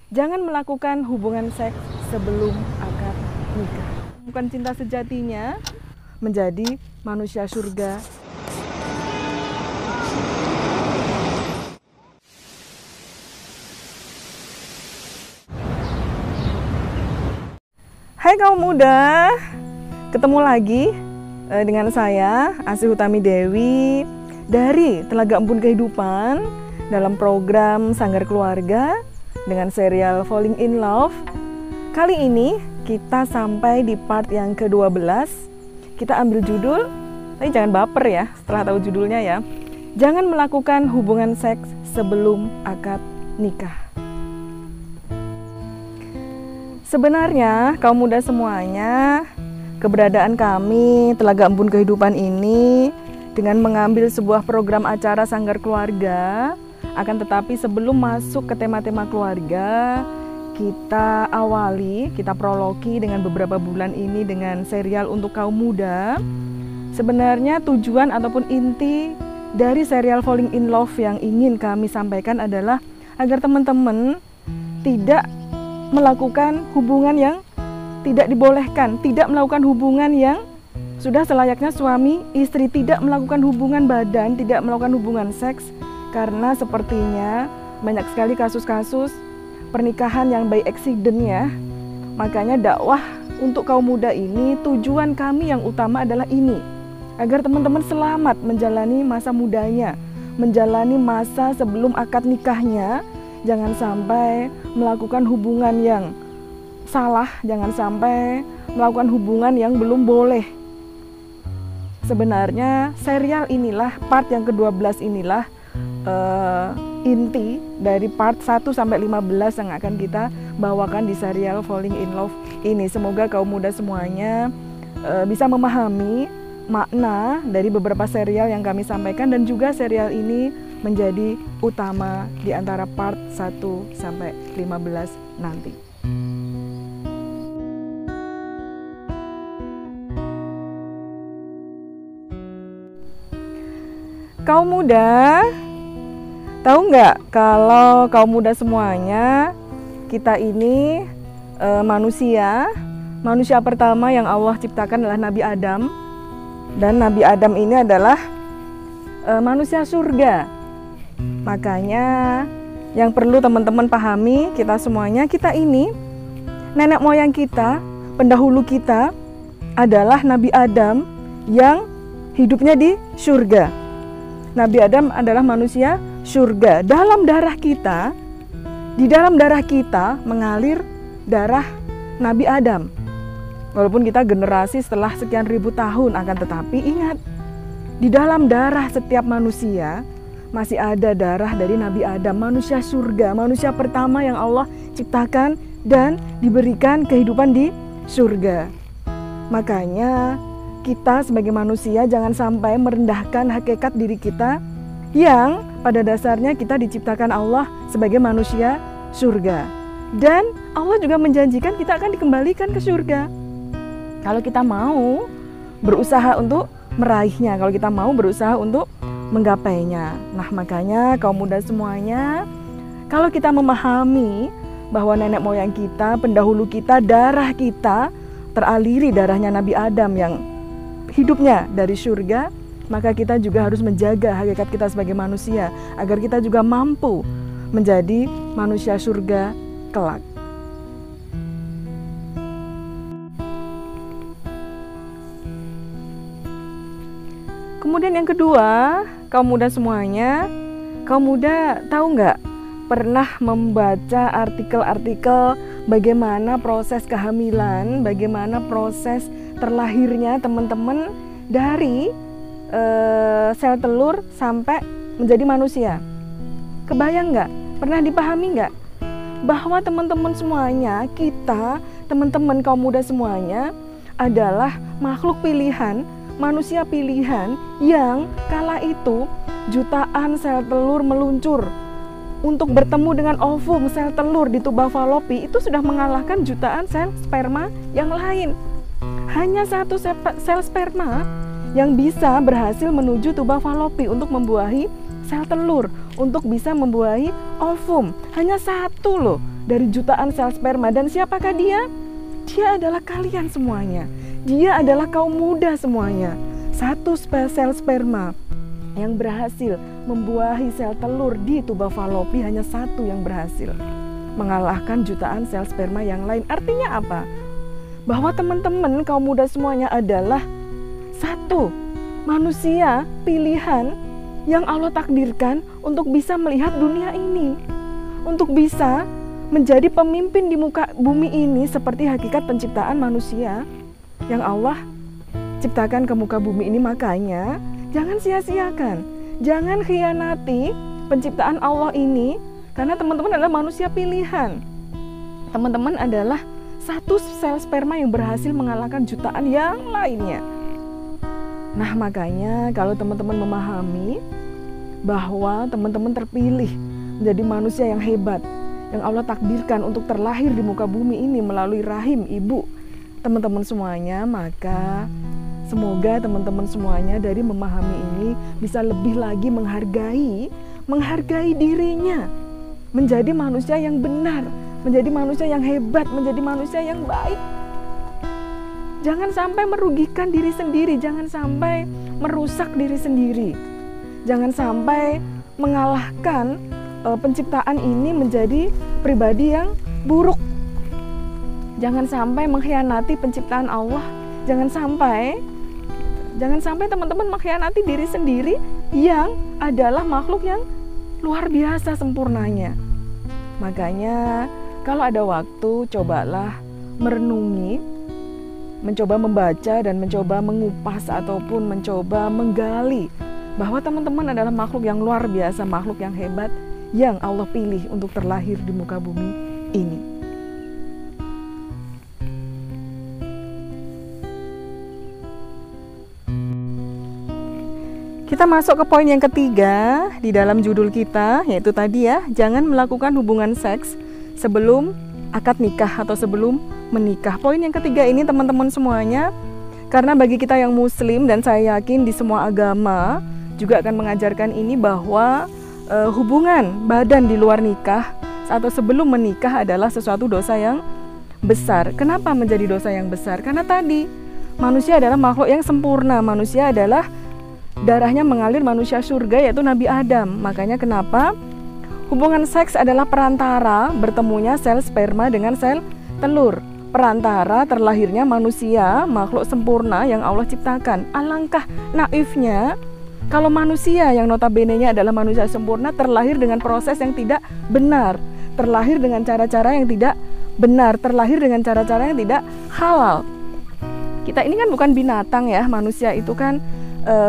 Jangan melakukan hubungan seks sebelum akad nikah. Bukan cinta sejatinya menjadi manusia surga. Hai kaum muda, ketemu lagi dengan saya Asih Utami Dewi dari Telaga Embun Kehidupan dalam program Sanggar Keluarga dengan serial Falling in Love. Kali ini kita sampai di part yang ke-12. Kita ambil judul, tapi jangan baper ya setelah tahu judulnya ya. Jangan melakukan hubungan seks sebelum akad nikah. Sebenarnya kaum muda semuanya, keberadaan kami Telaga Embun Kehidupan ini dengan mengambil sebuah program acara Sanggar Keluarga, akan tetapi sebelum masuk ke tema-tema keluarga, kita awali, kita prologi dengan beberapa bulan ini dengan serial untuk kaum muda. Sebenarnya tujuan ataupun inti dari serial Falling in Love yang ingin kami sampaikan adalah agar teman-teman tidak melakukan hubungan yang tidak dibolehkan, tidak melakukan hubungan yang sudah selayaknya suami istri, tidak melakukan hubungan badan, tidak melakukan hubungan seks, karena sepertinya banyak sekali kasus-kasus pernikahan yang by accident ya. Makanya dakwah untuk kaum muda ini, tujuan kami yang utama adalah ini, agar teman-teman selamat menjalani masa mudanya, menjalani masa sebelum akad nikahnya. Jangan sampai melakukan hubungan yang salah, jangan sampai melakukan hubungan yang belum boleh. Sebenarnya serial inilah, part yang ke-12 inilah inti dari part 1 sampai 15 yang akan kita bawakan di serial Falling in Love ini. Semoga kaum muda semuanya bisa memahami makna dari beberapa serial yang kami sampaikan, dan juga serial ini menjadi utama di antara part 1 sampai 15 nanti. Kaum muda, tahu nggak kalau kaum muda semuanya, kita ini manusia pertama yang Allah ciptakan adalah Nabi Adam. Dan Nabi Adam ini adalah manusia surga. Makanya yang perlu teman-teman pahami, kita semuanya, kita ini, nenek moyang kita, pendahulu kita adalah Nabi Adam yang hidupnya di surga. Nabi Adam adalah manusia surga. Dalam darah kita, di dalam darah kita mengalir darah Nabi Adam. Walaupun kita generasi setelah sekian ribu tahun, akan tetapi ingat, di dalam darah setiap manusia masih ada darah dari Nabi Adam, manusia surga, manusia pertama yang Allah ciptakan dan diberikan kehidupan di surga. Makanya kita sebagai manusia jangan sampai merendahkan hakikat diri kita yang pada dasarnya kita diciptakan Allah sebagai manusia surga. Dan Allah juga menjanjikan kita akan dikembalikan ke surga kalau kita mau berusaha untuk meraihnya, kalau kita mau berusaha untuk menggapainya. Nah, makanya kaum muda semuanya, kalau kita memahami bahwa nenek moyang kita, pendahulu kita, darah kita teraliri darahnya Nabi Adam yang hidupnya dari surga, maka kita juga harus menjaga hakikat kita sebagai manusia agar kita juga mampu menjadi manusia surga kelak. Kemudian yang kedua, kaum muda semuanya, kaum muda tahu nggak, pernah membaca artikel-artikel bagaimana proses kehamilan, bagaimana proses terlahirnya teman-teman dari sel telur sampai menjadi manusia? Kebayang nggak? Pernah dipahami nggak? Bahwa teman-teman semuanya, kita, teman-teman kaum muda semuanya adalah makhluk pilihan, manusia pilihan yang kala itu jutaan sel telur meluncur untuk bertemu dengan ovum sel telur di tuba falopi, itu sudah mengalahkan jutaan sel sperma yang lain. Hanya satu sel sperma yang bisa berhasil menuju tuba falopi untuk membuahi sel telur, untuk bisa membuahi ovum. Hanya satu loh dari jutaan sel sperma. Dan siapakah dia? Dia adalah kalian semuanya. Dia adalah kaum muda semuanya. Satu sel sperma yang berhasil membuahi sel telur di tuba falopi, hanya satu yang berhasil mengalahkan jutaan sel sperma yang lain. Artinya apa? Bahwa teman-teman kaum muda semuanya adalah satu manusia pilihan yang Allah takdirkan untuk bisa melihat dunia ini, untuk bisa menjadi pemimpin di muka bumi ini seperti hakikat penciptaan manusia yang Allah ciptakan ke muka bumi ini. Makanya jangan sia-siakan, jangan khianati penciptaan Allah ini, karena teman-teman adalah manusia pilihan. Teman-teman adalah satu sel sperma yang berhasil mengalahkan jutaan yang lainnya. Nah, makanya kalau teman-teman memahami bahwa teman-teman terpilih menjadi manusia yang hebat, yang Allah takdirkan untuk terlahir di muka bumi ini melalui rahim ibu teman-teman semuanya, maka semoga teman-teman semuanya dari memahami ini bisa lebih lagi menghargai dirinya, menjadi manusia yang benar, menjadi manusia yang hebat, menjadi manusia yang baik. Jangan sampai merugikan diri sendiri, jangan sampai merusak diri sendiri, jangan sampai mengalahkan penciptaan ini menjadi pribadi yang buruk. Jangan sampai mengkhianati penciptaan Allah, jangan sampai teman-teman mengkhianati diri sendiri yang adalah makhluk yang luar biasa sempurnanya. Makanya kalau ada waktu, cobalah merenungi, mencoba membaca dan mencoba mengupas ataupun mencoba menggali bahwa teman-teman adalah makhluk yang luar biasa, makhluk yang hebat, yang Allah pilih untuk terlahir di muka bumi ini. Kita masuk ke poin yang ketiga di dalam judul kita, yaitu tadi ya, jangan melakukan hubungan seks sebelum akad nikah atau sebelum menikah. Poin yang ketiga ini teman-teman semuanya, karena bagi kita yang muslim dan saya yakin di semua agama juga akan mengajarkan ini, bahwa hubungan badan di luar nikah atau sebelum menikah adalah sesuatu dosa yang besar. Kenapa menjadi dosa yang besar? Karena tadi manusia adalah makhluk yang sempurna, manusia adalah darahnya mengalir manusia surga, yaitu Nabi Adam. Makanya kenapa hubungan seks adalah perantara bertemunya sel sperma dengan sel telur, perantara terlahirnya manusia, makhluk sempurna yang Allah ciptakan. Alangkah naifnya kalau manusia yang notabene-nya adalah manusia sempurna terlahir dengan proses yang tidak benar, terlahir dengan cara-cara yang tidak benar, terlahir dengan cara-cara yang tidak halal. Kita ini kan bukan binatang ya, manusia itu kan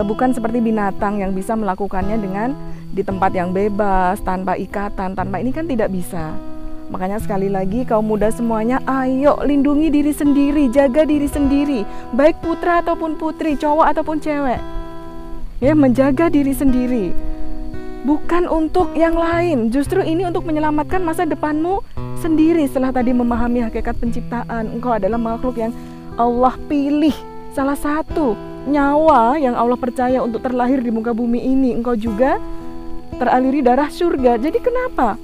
bukan seperti binatang yang bisa melakukannya dengan di tempat yang bebas, tanpa ikatan, tanpa ini kan tidak bisa. Makanya sekali lagi kaum muda semuanya, ayo lindungi diri sendiri, jaga diri sendiri, baik putra ataupun putri, cowok ataupun cewek. Ya, menjaga diri sendiri. Bukan untuk yang lain, justru ini untuk menyelamatkan masa depanmu sendiri. Setelah tadi memahami hakikat penciptaan, engkau adalah makhluk yang Allah pilih, salah satu nyawa yang Allah percaya untuk terlahir di muka bumi ini. Engkau juga teraliri darah surga. Jadi kenapa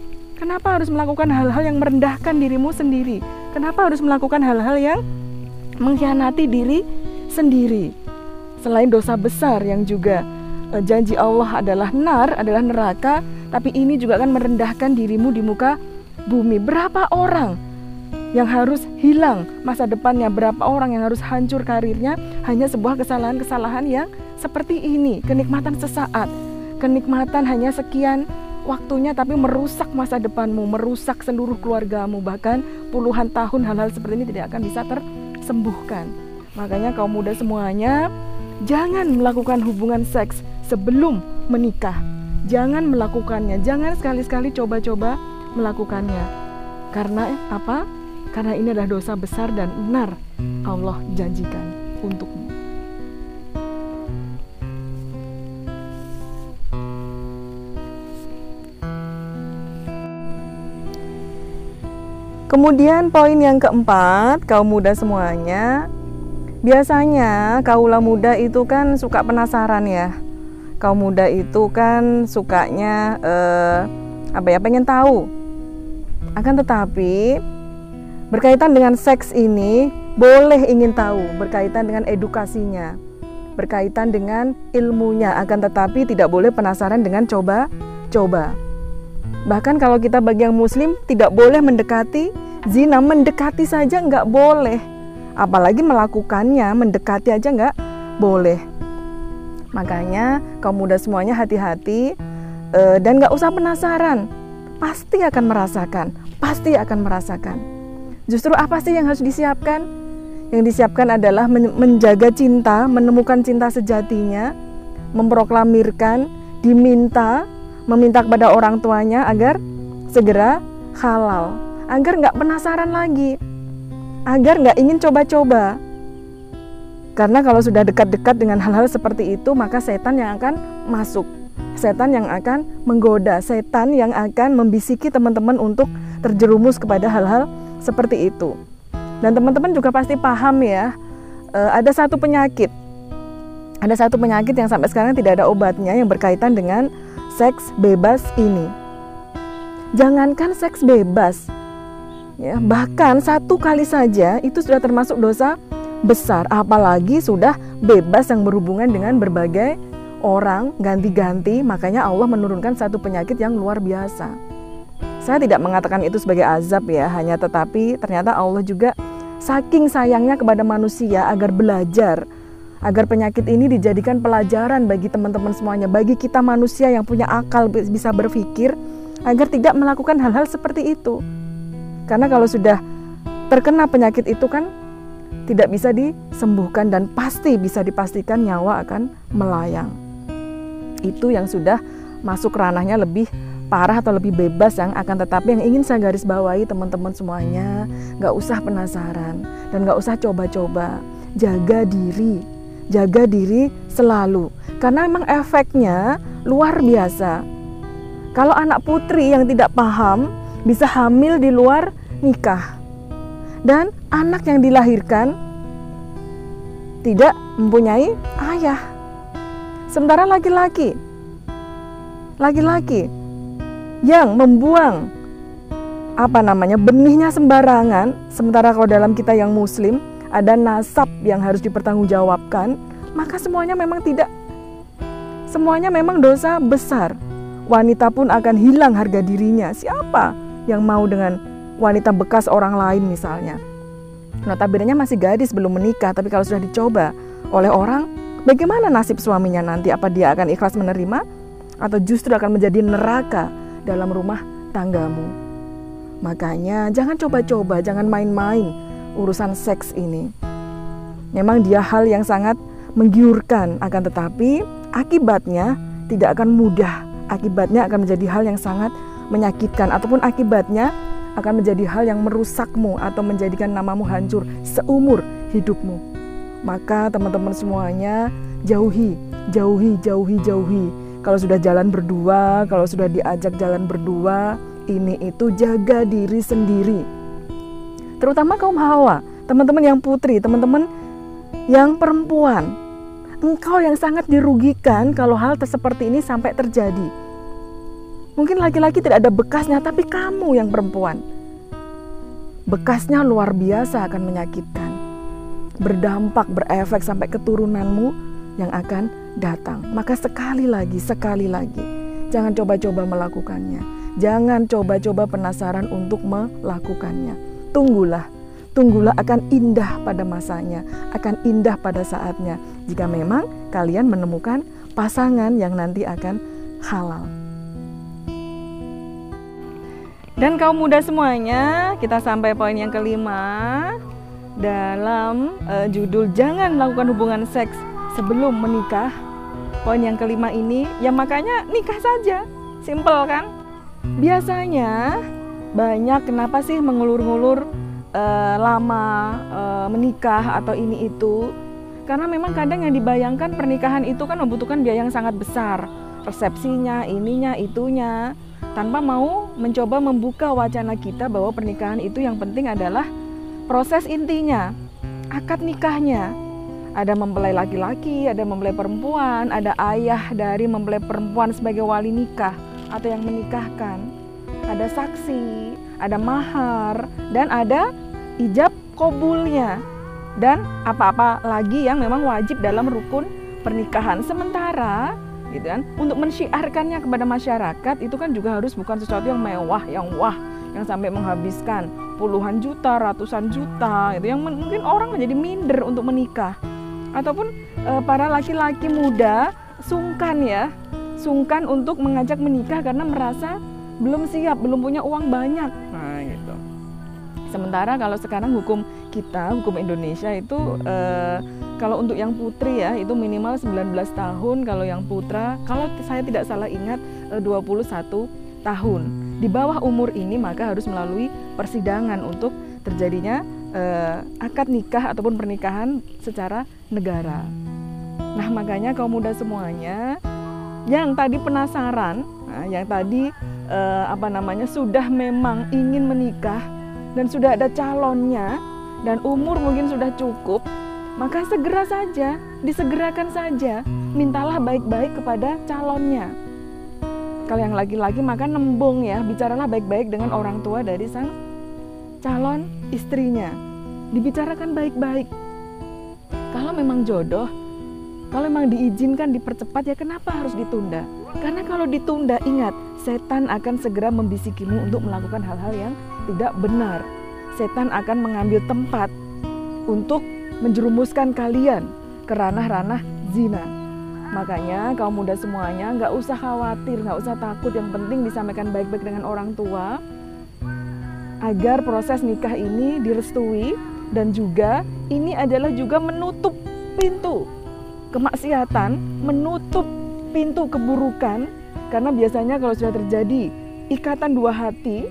harus melakukan hal-hal yang merendahkan dirimu sendiri? Kenapa harus melakukan hal-hal yang mengkhianati diri sendiri? Selain dosa besar yang juga janji Allah adalah adalah neraka, tapi ini juga akan merendahkan dirimu di muka bumi. Berapa orang yang harus hilang masa depannya, berapa orang yang harus hancur karirnya hanya sebuah kesalahan-kesalahan yang seperti ini. Kenikmatan sesaat, kenikmatan hanya sekian waktunya, tapi merusak masa depanmu, merusak seluruh keluargamu, bahkan puluhan tahun hal-hal seperti ini tidak akan bisa tersembuhkan. Makanya kaum muda semuanya, jangan melakukan hubungan seks sebelum menikah. Jangan melakukannya, jangan sekali-sekali coba-coba melakukannya. Karena apa? Karena ini adalah dosa besar dan benar Allah janjikan untukmu. Kemudian poin yang keempat, kaum muda semuanya, biasanya kaula muda itu kan suka penasaran ya. Kaum muda itu kan sukanya pengen tahu Akan tetapi berkaitan dengan seks ini boleh ingin tahu, berkaitan dengan edukasinya, berkaitan dengan ilmunya, akan tetapi tidak boleh penasaran dengan coba-coba. Bahkan kalau kita bagi yang muslim tidak boleh mendekati zina, mendekati saja nggak boleh. Apalagi melakukannya, mendekati aja nggak boleh. Makanya kaum muda semuanya hati-hati dan nggak usah penasaran. Pasti akan merasakan, pasti akan merasakan. Justru apa sih yang harus disiapkan? Yang disiapkan adalah menjaga cinta, menemukan cinta sejatinya, memproklamirkan, meminta kepada orang tuanya agar segera halal, agar nggak penasaran lagi, agar nggak ingin coba-coba. Karena kalau sudah dekat-dekat dengan hal-hal seperti itu, maka setan yang akan masuk, setan yang akan menggoda, setan yang akan membisiki teman-teman untuk terjerumus kepada hal-hal seperti itu. Dan teman-teman juga pasti paham ya, ada satu penyakit yang sampai sekarang tidak ada obatnya yang berkaitan dengan seks bebas ini. Jangankan seks bebas, ya, bahkan satu kali saja itu sudah termasuk dosa besar, apalagi sudah bebas yang berhubungan dengan berbagai orang ganti-ganti. Makanya Allah menurunkan satu penyakit yang luar biasa. Saya tidak mengatakan itu sebagai azab ya, hanya tetapi ternyata Allah juga saking sayangnya kepada manusia agar belajar, agar penyakit ini dijadikan pelajaran bagi teman-teman semuanya, bagi kita manusia yang punya akal bisa berpikir, agar tidak melakukan hal-hal seperti itu. Karena kalau sudah terkena penyakit itu kan tidak bisa disembuhkan dan pasti bisa dipastikan nyawa akan melayang. Itu yang sudah masuk ranahnya lebih parah atau lebih bebas yang akan tetapi yang ingin saya garis bawahi teman-teman semuanya, gak usah penasaran dan gak usah coba-coba. Jaga diri selalu, karena memang efeknya luar biasa. Kalau anak putri yang tidak paham bisa hamil di luar nikah, dan anak yang dilahirkan tidak mempunyai ayah. Sementara laki-laki yang membuang benihnya sembarangan, sementara kalau dalam kita yang muslim ada nasab yang harus dipertanggungjawabkan, maka semuanya memang dosa besar. Wanita pun akan hilang harga dirinya. Siapa yang mau dengan wanita bekas orang lain misalnya? Notabene masih gadis belum menikah, tapi kalau sudah dicoba oleh orang, bagaimana nasib suaminya nanti? Apa dia akan ikhlas menerima atau justru akan menjadi neraka dalam rumah tanggamu? Makanya jangan coba-coba, jangan main-main urusan seks ini. Memang dia hal yang sangat menggiurkan, akan tetapi akibatnya tidak akan mudah. Akibatnya akan menjadi hal yang sangat menyakitkan, ataupun akibatnya akan menjadi hal yang merusakmu atau menjadikan namamu hancur seumur hidupmu. Maka teman-teman semuanya jauhi. Kalau sudah jalan berdua, kalau sudah diajak jalan berdua, ini itu jaga diri sendiri. Terutama kaum hawa, teman-teman yang putri, teman-teman yang perempuan. Engkau yang sangat dirugikan kalau hal seperti ini sampai terjadi. Mungkin laki-laki tidak ada bekasnya, tapi kamu yang perempuan, bekasnya luar biasa akan menyakitkan. Berdampak, berefek sampai keturunanmu yang akan datang. Maka sekali lagi, jangan coba-coba melakukannya. Jangan coba-coba penasaran untuk melakukannya. Tunggulah akan indah pada masanya, akan indah pada saatnya, jika memang kalian menemukan pasangan yang nanti akan halal. Dan kaum muda semuanya, kita sampai poin yang kelima dalam judul jangan melakukan hubungan seks sebelum menikah. Poin yang kelima ini, ya makanya nikah saja, simple kan? Biasanya banyak kenapa sih mengulur-ngulur lama menikah atau ini itu, karena memang kadang yang dibayangkan pernikahan itu kan membutuhkan biaya yang sangat besar, resepsinya, ininya, itunya, tanpa mau mencoba membuka wacana kita bahwa pernikahan itu yang penting adalah proses intinya, akad nikahnya. Ada mempelai laki-laki, ada mempelai perempuan, ada ayah dari mempelai perempuan sebagai wali nikah atau yang menikahkan, ada saksi, ada mahar, dan ada ijab kabulnya, dan apa-apa lagi yang memang wajib dalam rukun pernikahan. Sementara gitu kan, untuk mensyiarkannya kepada masyarakat itu kan juga harus bukan sesuatu yang mewah, yang sampai menghabiskan puluhan juta, ratusan juta gitu, yang mungkin orang menjadi minder untuk menikah. Ataupun para laki-laki muda sungkan untuk mengajak menikah karena merasa belum siap, belum punya uang banyak. Nah, gitu. Sementara kalau sekarang hukum Indonesia itu kalau untuk yang putri ya itu minimal 19 tahun, kalau yang putra kalau saya tidak salah ingat 21 tahun. Di bawah umur ini maka harus melalui persidangan untuk terjadinya akad nikah ataupun pernikahan secara negara. Nah, makanya kaum muda semuanya yang tadi penasaran, yang tadi sudah memang ingin menikah dan sudah ada calonnya dan umur mungkin sudah cukup, maka segera saja, disegerakan saja, mintalah baik-baik kepada calonnya. Kalau yang laki-laki maka nembung ya, bicaralah baik-baik dengan orang tua dari sang calon istrinya. Dibicarakan baik-baik. Kalau memang jodoh, kalau memang diizinkan dipercepat, ya kenapa harus ditunda? Karena kalau ditunda, ingat, setan akan segera membisikimu untuk melakukan hal-hal yang tidak benar. Setan akan mengambil tempat untuk menjerumuskan kalian ke ranah-ranah zina. Makanya kaum muda semuanya nggak usah khawatir, nggak usah takut. Yang penting disampaikan baik-baik dengan orang tua agar proses nikah ini direstui, dan juga ini adalah juga menutup pintu kemaksiatan, menutup pintu keburukan. Karena biasanya kalau sudah terjadi ikatan dua hati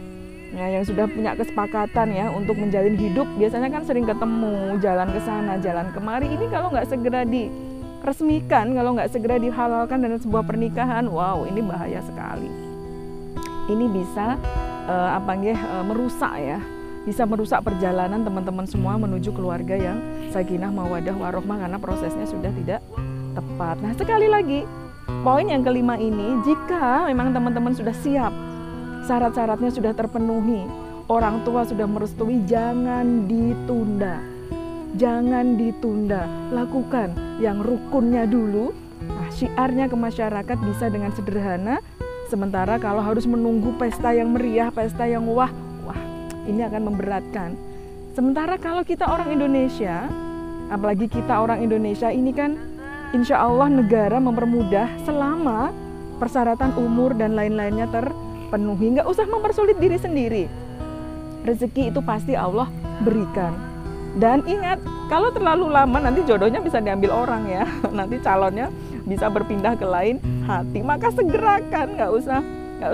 ya, yang sudah punya kesepakatan ya untuk menjalin hidup, biasanya kan sering ketemu, jalan ke sana, jalan kemari. Ini kalau nggak segera diresmikan, kalau nggak segera dihalalkan dalam sebuah pernikahan, wow, ini bahaya sekali. Ini bisa merusak ya, bisa merusak perjalanan teman-teman semua menuju keluarga yang sakinah, mawadah, warohmah, karena prosesnya sudah tidak tepat. Nah, sekali lagi, poin yang kelima ini, jika memang teman-teman sudah siap, syarat-syaratnya sudah terpenuhi, orang tua sudah merestui, jangan ditunda. Jangan ditunda, lakukan yang rukunnya dulu. Nah, syiarnya ke masyarakat bisa dengan sederhana. Sementara kalau harus menunggu pesta yang meriah, pesta yang wah, ini akan memberatkan. Sementara kalau kita orang Indonesia, apalagi kita orang Indonesia ini kan insya Allah negara mempermudah selama persyaratan umur dan lain-lainnya terpenuhi. Nggak usah mempersulit diri sendiri. Rezeki itu pasti Allah berikan. Dan ingat, kalau terlalu lama nanti jodohnya bisa diambil orang ya. Nanti calonnya bisa berpindah ke lain hati. Maka segerakan, nggak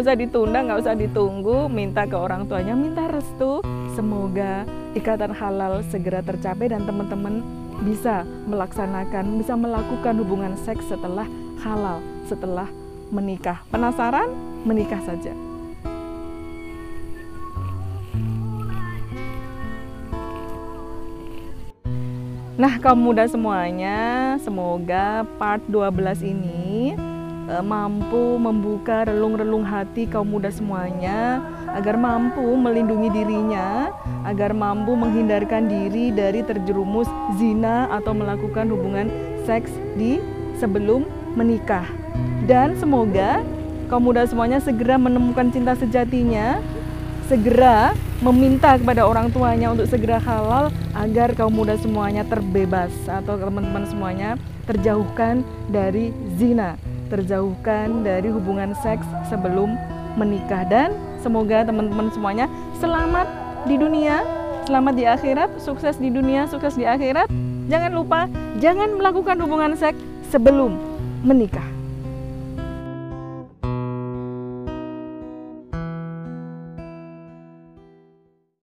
usah ditunda, nggak usah ditunggu. Minta ke orang tuanya, minta restu. Semoga ikatan halal segera tercapai dan teman-teman bisa melaksanakan, bisa melakukan hubungan seks setelah halal, setelah menikah. Penasaran? Menikah saja. Nah, kaum muda semuanya, semoga part 12 ini mampu membuka relung-relung hati kaum muda semuanya, agar mampu melindungi dirinya, agar mampu menghindarkan diri dari terjerumus zina atau melakukan hubungan seks sebelum menikah. Dan semoga kaum muda semuanya segera menemukan cinta sejatinya, segera meminta kepada orang tuanya untuk segera halal, agar kaum muda semuanya terbebas atau teman-teman semuanya terjauhkan dari zina, terjauhkan dari hubungan seks sebelum menikah. Dan semoga teman-teman semuanya selamat di dunia, selamat di akhirat, sukses di dunia, sukses di akhirat. Jangan lupa, jangan melakukan hubungan seks sebelum menikah.